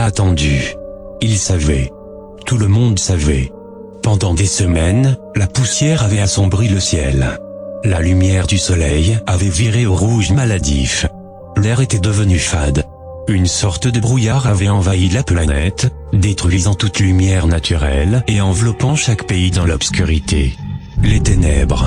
a attendu. Il savait. Tout le monde savait. Pendant des semaines, la poussière avait assombri le ciel. La lumière du soleil avait viré au rouge maladif. L'air était devenu fade. Une sorte de brouillard avait envahi la planète, détruisant toute lumière naturelle et enveloppant chaque pays dans l'obscurité. Les ténèbres,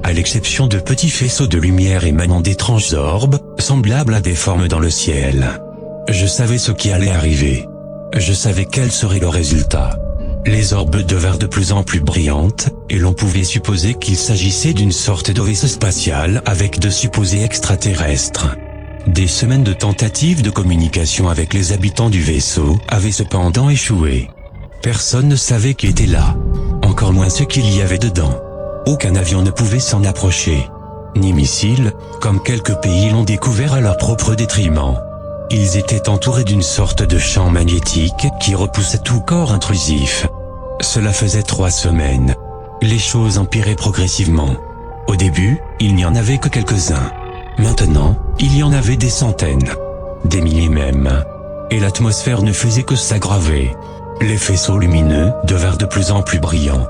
à l'exception de petits faisceaux de lumière émanant d'étranges orbes, semblables à des formes dans le ciel. Je savais ce qui allait arriver. Je savais quel serait le résultat. Les orbes devinrent de plus en plus brillantes, et l'on pouvait supposer qu'il s'agissait d'une sorte de vaisseau spatial avec de supposés extraterrestres. Des semaines de tentatives de communication avec les habitants du vaisseau avaient cependant échoué. Personne ne savait qui était là. Encore moins ce qu'il y avait dedans. Aucun avion ne pouvait s'en approcher. Ni missiles, comme quelques pays l'ont découvert à leur propre détriment. Ils étaient entourés d'une sorte de champ magnétique qui repoussait tout corps intrusif. Cela faisait 3 semaines. Les choses empiraient progressivement. Au début, il n'y en avait que quelques-uns. Maintenant, il y en avait des centaines. Des milliers même. Et l'atmosphère ne faisait que s'aggraver. Les faisceaux lumineux devinrent de plus en plus brillants.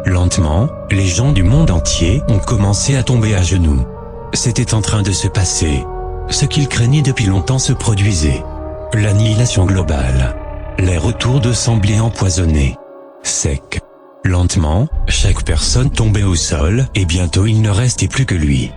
Lentement, les gens du monde entier ont commencé à tomber à genoux. C'était en train de se passer. Ce qu'ils craignaient depuis longtemps se produisait. L'annihilation globale. L'air autour d'eux semblait empoisonné. Sec. Lentement, chaque personne tombait au sol et bientôt il ne restait plus que lui.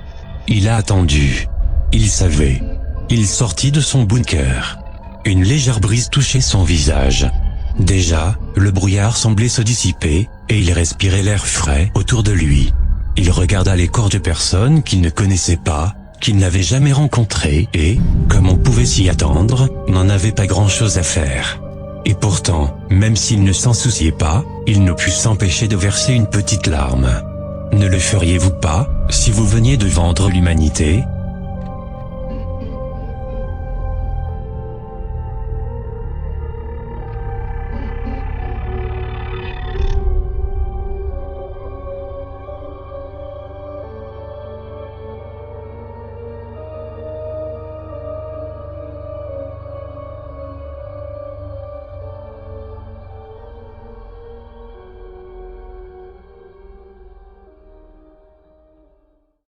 Il a attendu. Il savait. Il sortit de son bunker. Une légère brise touchait son visage. Déjà, le brouillard semblait se dissiper, et il respirait l'air frais autour de lui. Il regarda les corps de personnes qu'il ne connaissait pas, qu'il n'avait jamais rencontrées et, comme on pouvait s'y attendre, n'en avait pas grand-chose à faire. Et pourtant, même s'il ne s'en souciait pas, il ne put s'empêcher de verser une petite larme. Ne le feriez-vous pas, si vous veniez de vendre l'humanité ?